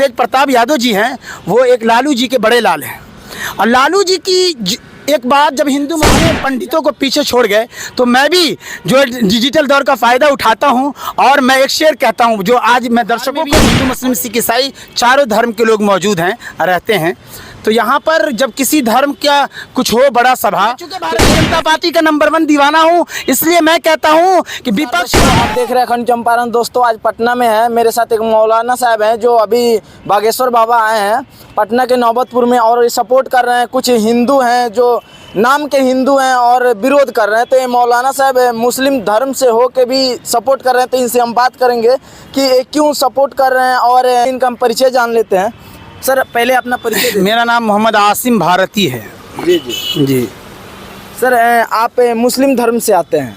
तेज प्रताप यादव जी हैं वो एक लालू जी के बड़े लाल हैं। और लालू जी की एक बात, जब हिंदू मुस्लिम पंडितों को पीछे छोड़ गए तो मैं भी जो डिजिटल दौर का फ़ायदा उठाता हूं और मैं एक शेर कहता हूं जो आज मैं दर्शकों को, हिंदू मुस्लिम सिख ईसाई चारों धर्म के लोग मौजूद हैं रहते हैं। तो यहाँ पर जब किसी धर्म का कुछ हो बड़ा सभा, चूँकि भारतीय जनता पार्टी का नंबर 1 दीवाना हूँ, इसलिए मैं कहता हूँ कि विपक्ष। आप देख रहे हैं अखंड चंपारण। दोस्तों आज पटना में है, मेरे साथ एक मौलाना साहब हैं जो अभी बागेश्वर बाबा आए हैं पटना के नौबतपुर में और सपोर्ट कर रहे हैं। कुछ हिंदू हैं जो नाम के हिंदू हैं और विरोध कर रहे हैं। तो ये मौलाना साहब मुस्लिम धर्म से हो के भी सपोर्ट कर रहे हैं, तो इनसे हम बात करेंगे कि क्यों सपोर्ट कर रहे हैं और इनका हम परिचय जान लेते हैं। सर पहले अपना परिचय। मेरा नाम मोहम्मद आसिम भारती है। जी जी जी सर, आप मुस्लिम धर्म से आते हैं?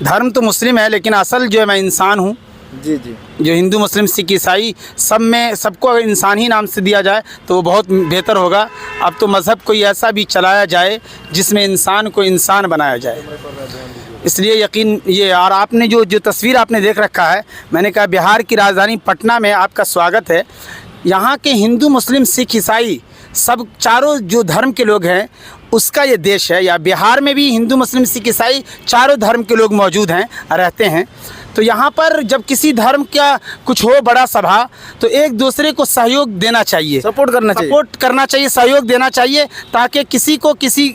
धर्म तो मुस्लिम है लेकिन असल जो है मैं इंसान हूँ। जी जी। जो हिंदू मुस्लिम सिख ईसाई सब में सबको अगर इंसान ही नाम से दिया जाए तो वो बहुत बेहतर होगा। अब तो मज़हब कोई ऐसा भी चलाया जाए जिसमें इंसान को इंसान बनाया जाए, इसलिए यकीन ये। और आपने जो तस्वीर आपने देख रखा है, मैंने कहा बिहार की राजधानी पटना में आपका स्वागत है। यहाँ के हिंदू मुस्लिम सिख ईसाई सब चारों जो धर्म के लोग हैं उसका ये देश है। या बिहार में भी हिंदू मुस्लिम सिख ईसाई चारों धर्म के लोग मौजूद हैं रहते हैं। तो यहाँ पर जब किसी धर्म का कुछ हो बड़ा सभा तो एक दूसरे को सहयोग देना चाहिए, सपोर्ट करना चाहिए, सहयोग देना चाहिए ताकि किसी को किसी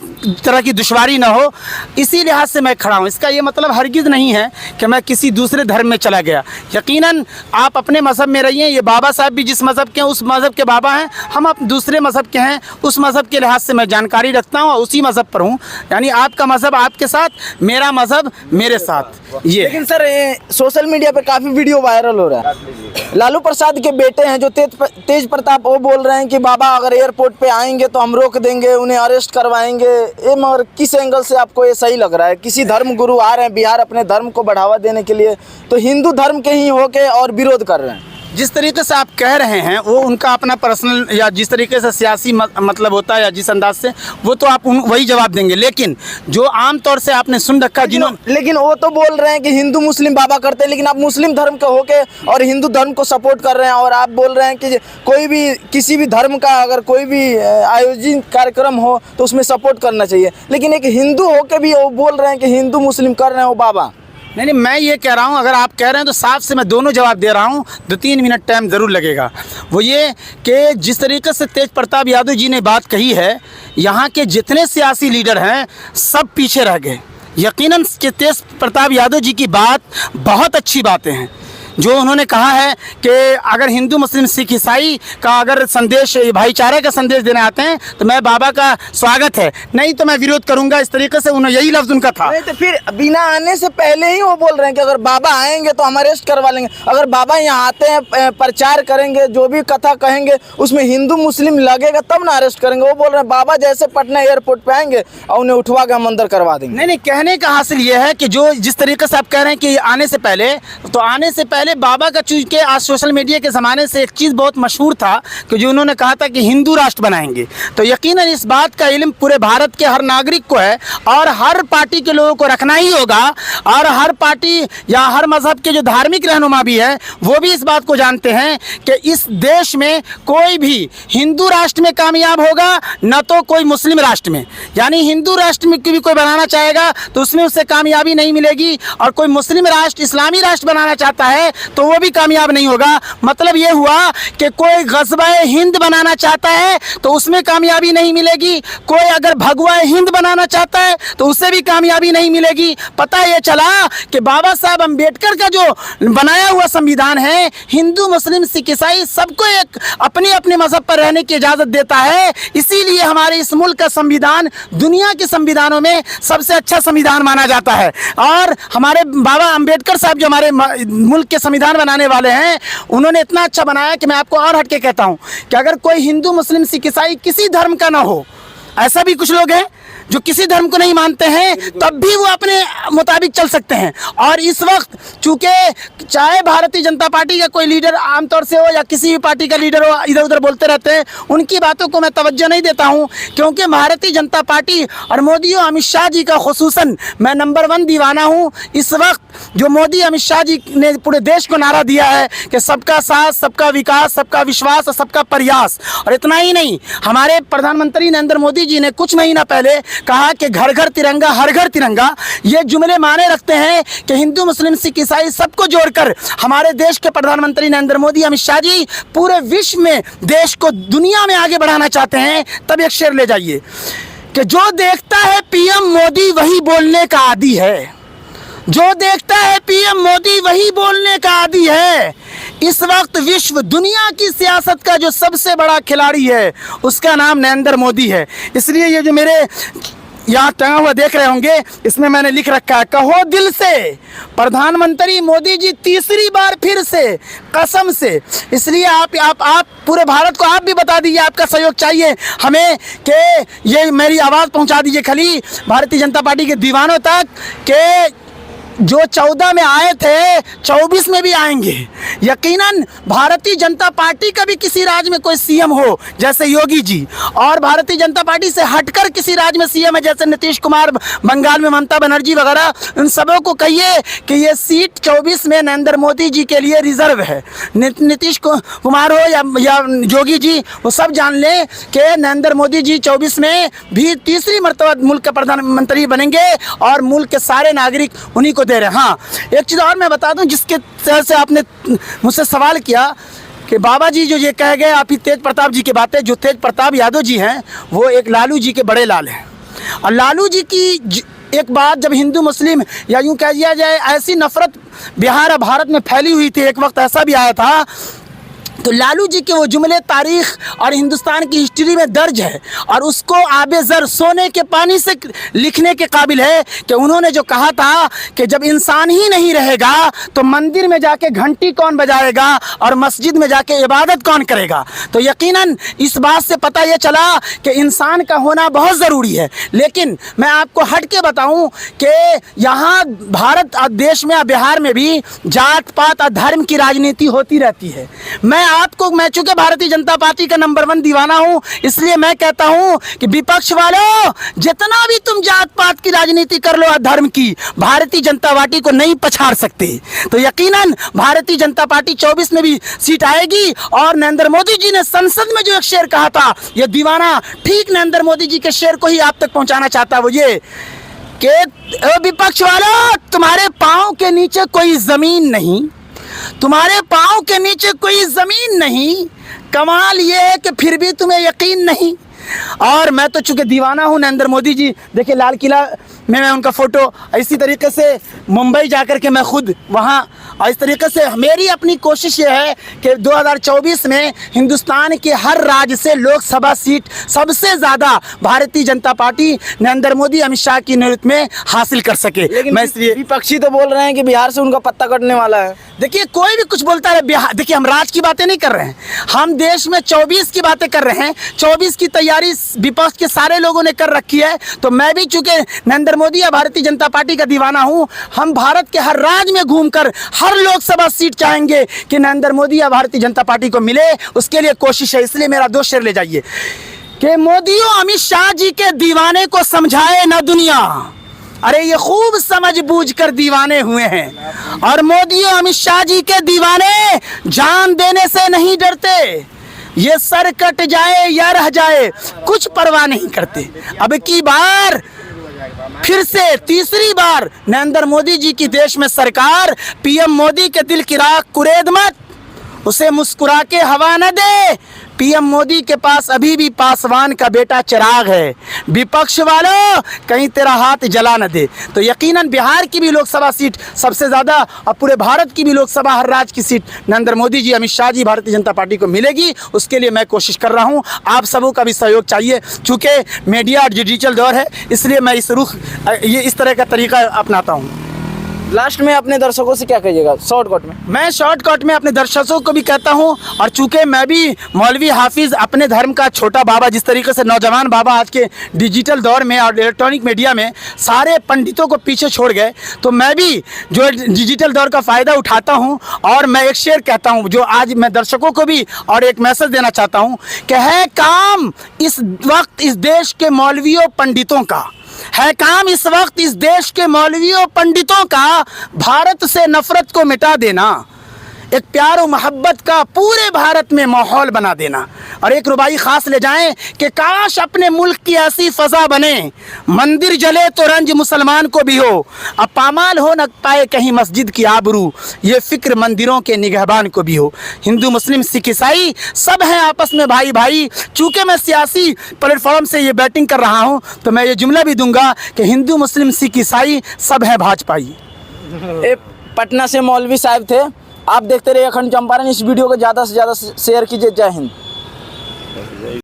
तरह की दुश्वारी ना हो। इसी लिहाज से मैं खड़ा हूँ। इसका ये मतलब हरगिज़ नहीं है कि मैं किसी दूसरे धर्म में चला गया। यकीनन आप अपने मज़हब में रहिए। ये बाबा साहब भी जिस मज़हब के हैं उस मज़हब के बाबा हैं, हम आप दूसरे मज़हब के हैं, उस मज़हब के लिहाज से मैं जानकारी रखता हूँ और उसी मज़हब पर हूँ। यानी आपका मज़हब आपके साथ, मेरा मज़हब मेरे साथ। ये लेकिन सर सोशल मीडिया पे काफ़ी वीडियो वायरल हो रहा है। लालू प्रसाद के बेटे हैं जो तेज प्रताप, वो बोल रहे हैं कि बाबा अगर एयरपोर्ट पे आएंगे तो हम रोक देंगे, उन्हें अरेस्ट करवाएंगे। ये मगर किस एंगल से आपको ये सही लग रहा है? किसी धर्म गुरु आ रहे हैं बिहार अपने धर्म को बढ़ावा देने के लिए, तो हिंदू धर्म के ही होके और विरोध कर रहे हैं। जिस तरीके से आप कह रहे हैं वो उनका अपना पर्सनल या जिस तरीके से सियासी मतलब होता है या जिस अंदाज से, वो तो आप वही जवाब देंगे। लेकिन जो आम तौर से आपने सुन रखा लेकिन वो तो बोल रहे हैं कि हिंदू मुस्लिम बाबा करते हैं, लेकिन आप मुस्लिम धर्म के होके और हिंदू धर्म को सपोर्ट कर रहे हैं और आप बोल रहे हैं कि कोई भी किसी भी धर्म का अगर कोई भी आयोजित कार्यक्रम हो तो उसमें सपोर्ट करना चाहिए। लेकिन एक हिंदू होके भी वो बोल रहे हैं कि हिंदू मुस्लिम कर रहे हैं वो बाबा। नहीं, मैं ये कह रहा हूँ, अगर आप कह रहे हैं तो साफ से मैं दोनों जवाब दे रहा हूँ। 2-3 मिनट टाइम ज़रूर लगेगा। वो ये कि जिस तरीके से तेज प्रताप यादव जी ने बात कही है, यहाँ के जितने सियासी लीडर हैं सब पीछे रह गए। यकीनन कि तेज प्रताप यादव जी की बात बहुत अच्छी बातें हैं। जो उन्होंने कहा है कि अगर हिंदू मुस्लिम सिख ईसाई का अगर संदेश, भाईचारे का संदेश देने आते हैं तो मैं बाबा का स्वागत है, नहीं तो मैं विरोध करूंगा। इस तरीके से उन्होंने, यही लफ्ज़ उनका था। नहीं तो फिर बिना आने से पहले ही वो बोल रहे हैं कि अगर बाबा आएंगे तो हम अरेस्ट करवा लेंगे। अगर बाबा यहाँ आते हैं, प्रचार करेंगे, जो भी कथा कहेंगे उसमें हिंदू मुस्लिम लगेगा तब ना अरेस्ट करेंगे। वो बोल रहे हैं बाबा जैसे पटना एयरपोर्ट पे आएंगे और उन्हें उठवा के हम अंदर करवा देंगे। नहीं, कहने का हासिल ये है कि जो जिस तरीके से आप कह रहे हैं कि आने से पहले, तो आने से पहले बाबा का चूंकि आज सोशल मीडिया के ज़माने से एक चीज़ बहुत मशहूर था कि जो उन्होंने कहा था कि हिंदू राष्ट्र बनाएंगे। तो यकीनन इस बात का इल्म पूरे भारत के हर नागरिक को है और हर पार्टी के लोगों को रखना ही होगा। और हर पार्टी या हर मज़हब के जो धार्मिक रहनुमा भी है वो भी इस बात को जानते हैं कि इस देश में कोई भी हिंदू राष्ट्र में कामयाब होगा न तो कोई मुस्लिम राष्ट्र में। यानी हिंदू राष्ट्र में भी कोई बनाना चाहेगा तो उसमें उससे कामयाबी नहीं मिलेगी, और कोई मुस्लिम राष्ट्र, इस्लामी राष्ट्र बनाना चाहता है तो वो भी कामयाब नहीं होगा। मतलब ये हुआ कि कोई ग़ज़वा-ए हिंद बनाना चाहता है तो उसमें कामयाबी नहीं मिलेगी, कोई अगर भगवा हिंद बनाना चाहता है तो उससे भी कामयाबी नहीं मिलेगी। पता ये चला कि बाबा साहब अम्बेडकर का जो बनाया हुआ संविधान है, हिंदू मुस्लिम सिख ईसाई सबको एक अपने अपने मज़हब पर रहने की इजाज़त देता है। इसीलिए हमारे इस मुल्क का संविधान दुनिया के संविधानों में सबसे अच्छा संविधान माना जाता है। और हमारे बाबा अम्बेडकर साहब जो हमारे मुल्क के संविधान बनाने वाले हैं, उन्होंने इतना अच्छा बनाया कि मैं आपको और हट के कहता हूँ कि अगर कोई हिंदू मुस्लिम सिख ईसाई किसी धर्म का ना हो, ऐसा भी कुछ लोग हैं जो किसी धर्म को नहीं मानते हैं तब भी वो अपने मुताबिक चल सकते हैं। और इस वक्त चूंकि चाहे भारतीय जनता पार्टी का कोई लीडर आमतौर से हो या किसी भी पार्टी का लीडर हो इधर उधर बोलते रहते हैं, उनकी बातों को मैं तवज्जो नहीं देता हूं, क्योंकि भारतीय जनता पार्टी और मोदी और अमित शाह जी का खुसूसन मैं नंबर 1 दीवाना हूं। इस वक्त जो मोदी अमित शाह जी ने पूरे देश को नारा दिया है कि सबका साथ, सबका विकास, सबका विश्वास और सबका प्रयास, और इतना ही नहीं, हमारे प्रधानमंत्री नरेंद्र मोदी जी ने कुछ महीना पहले कहा कि घर घर तिरंगा, हर घर तिरंगा। ये जुमले माने रखते हैं कि हिंदू मुस्लिम सिख ईसाई सबको जोड़कर हमारे देश के प्रधानमंत्री नरेंद्र मोदी अमित शाह जी पूरे विश्व में देश को दुनिया में आगे बढ़ाना चाहते हैं। तब एक शेर ले जाइए कि जो देखता है पीएम मोदी वही बोलने का आदी है, जो देखता है पीएम मोदी वही बोलने का आदी है। इस वक्त विश्व दुनिया की सियासत का जो सबसे बड़ा खिलाड़ी है उसका नाम नरेंद्र मोदी है। इसलिए ये जो मेरे यहाँ टंगा हुआ देख रहे होंगे, इसमें मैंने लिख रखा है, कहो दिल से प्रधानमंत्री मोदी जी तीसरी बार फिर से कसम से। इसलिए आप पूरे भारत को आप भी बता दीजिए, आपका सहयोग चाहिए हमें कि ये मेरी आवाज़ पहुँचा दीजिए खाली भारतीय जनता पार्टी के दीवानों तक कि जो 14 में आए थे 24 में भी आएंगे। यकीनन भारतीय जनता पार्टी का भी किसी राज्य में कोई सीएम हो जैसे योगी जी, और भारतीय जनता पार्टी से हटकर किसी राज्य में सीएम है जैसे नीतीश कुमार, बंगाल में ममता बनर्जी वगैरह, उन सबों को कहिए कि ये सीट 24 में नरेंद्र मोदी जी के लिए रिजर्व है। नीतीश कुमार हो या योगी जी, वो सब जान लें कि नरेंद्र मोदी जी 24 में भी तीसरी मरतबा मुल्क के प्रधानमंत्री बनेंगे और मुल्क के सारे नागरिक उन्हीं को दे रहे हैं। हाँ, एक चीज़ और मैं बता दूं, जिसके तरह से आपने मुझसे सवाल किया कि बाबा जी जो ये कह गए आप ही तेज प्रताप जी की बातें, जो तेज प्रताप यादव जी हैं वो एक लालू जी के बड़े लाल हैं। और लालू जी की एक बात, जब हिंदू मुस्लिम या यूँ कह दिया जाए ऐसी नफरत बिहार और भारत में फैली हुई थी, एक वक्त ऐसा भी आया था, तो लालू जी के वो जुमले तारीख और हिंदुस्तान की हिस्ट्री में दर्ज है और उसको आबे ज़र सोने के पानी से लिखने के काबिल है कि उन्होंने जो कहा था कि जब इंसान ही नहीं रहेगा तो मंदिर में जाके घंटी कौन बजाएगा और मस्जिद में जाके इबादत कौन करेगा। तो यकीनन इस बात से पता ये चला कि इंसान का होना बहुत ज़रूरी है। लेकिन मैं आपको हट के बताऊँ कि यहाँ भारत और देश में और बिहार में भी जात पात और धर्म की राजनीति होती रहती है। मैं चूंकि भारतीय जनता पार्टी का नंबर 1 दीवाना हूं, इसलिए मैं कहता हूं कि विपक्ष वालों, जितना भी तुम जात पात की राजनीति कर लो, धर्म की, भारतीय जनता पार्टी को नहीं पछाड़ सकते। तो यकीनन भारतीय जनता पार्टी 24 में भी सीट आएगी। और नरेंद्र मोदी जी ने संसद में जो एक शेर कहा था, यह दीवाना ठीक नरेंद्र मोदी जी के शेर को ही आप तक पहुंचाना चाहता है। वो ये कि विपक्ष वालों, तुम्हारे पांव के नीचे कोई जमीन नहीं, तुम्हारे पाँव के नीचे कोई ज़मीन नहीं, कमाल ये है कि फिर भी तुम्हें यकीन नहीं। और मैं तो चूँकि दीवाना हूँ नरेंद्र मोदी जी, देखिए लाल किला में मैं उनका फ़ोटो, इसी तरीके से मुंबई जाकर के मैं खुद वहाँ, और इस तरीके से मेरी अपनी कोशिश ये है कि 2024 में हिंदुस्तान के हर राज्य से लोकसभा सीट सबसे ज़्यादा भारतीय जनता पार्टी नरेंद्र मोदी अमित शाह की नेतृत्व में हासिल कर सके। लेकिन मैं इसलिए विपक्षी तो बोल रहे हैं कि बिहार से उनका पत्ता कटने वाला है। देखिए कोई भी कुछ बोलता है, बिहार, देखिए हम राज की बातें नहीं कर रहे हैं, हम देश में 24 की बातें कर रहे हैं। 24 की तैयारी विपक्ष के सारे लोगों ने कर रखी है। तो मैं भी चूंकि नरेंद्र मोदी या भारतीय जनता पार्टी का दीवाना हूं, हम भारत के हर राज्य में घूमकर हर लोकसभा सीट चाहेंगे कि नरेंद्र मोदी या भारतीय जनता पार्टी को मिले, उसके लिए कोशिश है। इसलिए मेरा 2 शेर ले जाइए कि मोदी और अमित शाह जी के दीवाने को समझाए ना दुनिया, अरे ये खूब समझ बूझ कर दीवाने हुए हैं। और मोदी और अमित शाह जी के दीवाने जान देने से नहीं डरते, ये सर कट जाए या रह जाए कुछ परवाह नहीं करते। अब की बार फिर से तीसरी बार नरेंद्र मोदी जी की देश में सरकार, पीएम मोदी के दिल की राख कुरेद मत, उसे मुस्कुरा के हवा न दे। पीएम मोदी के पास अभी भी पासवान का बेटा चिराग है। विपक्ष वालों, कहीं तेरा हाथ जला न दे। तो यकीनन बिहार की भी लोकसभा सीट सबसे ज़्यादा और पूरे भारत की भी लोकसभा हर राज्य की सीट नरेंद्र मोदी जी, अमित शाह जी, भारतीय जनता पार्टी को मिलेगी। उसके लिए मैं कोशिश कर रहा हूं, आप सबों का भी सहयोग चाहिए। चूँकि मीडिया और डिजिटल दौर है, इसलिए मैं इस तरह का तरीका अपनाता हूँ। लास्ट में अपने दर्शकों से क्या कहिएगा शॉर्टकट में? मैं शॉर्टकट में अपने दर्शकों को भी कहता हूं, और चूंकि मैं भी मौलवी हाफिज अपने धर्म का छोटा बाबा, जिस तरीके से नौजवान बाबा आज के डिजिटल दौर में और इलेक्ट्रॉनिक मीडिया में सारे पंडितों को पीछे छोड़ गए, तो मैं भी जो डिजिटल दौर का फ़ायदा उठाता हूं और मैं एक शेर कहता हूं जो आज मैं दर्शकों को भी और एक मैसेज देना चाहता हूं कि है काम इस वक्त इस देश के मौलवियों पंडितों का, है काम इस वक्त इस देश के मौलवियों पंडितों का भारत से नफरत को मिटा देना, एक प्यार और मोहब्बत का पूरे भारत में माहौल बना देना। और एक रुबाई ख़ास ले जाएं कि काश अपने मुल्क की ऐसी फ़ज़ा बने, मंदिर जले तो रंज मुसलमान को भी हो, अब पामाल हो न पाए कहीं मस्जिद की आबरू, ये फ़िक्र मंदिरों के निगहबान को भी हो। हिंदू मुस्लिम सिख ईसाई सब हैं आपस में भाई भाई। चूँकि मैं सियासी प्लेटफॉर्म से ये बैटिंग कर रहा हूँ तो मैं ये जुमला भी दूंगा कि हिंदू मुस्लिम सिख ईसाई सब हैं भाजपाई। ये पटना से मौलवी साहब थे। आप देखते रहिए अखंड चंपारण। इस वीडियो को ज़्यादा से ज़्यादा शेयर कीजिए। जय हिंद।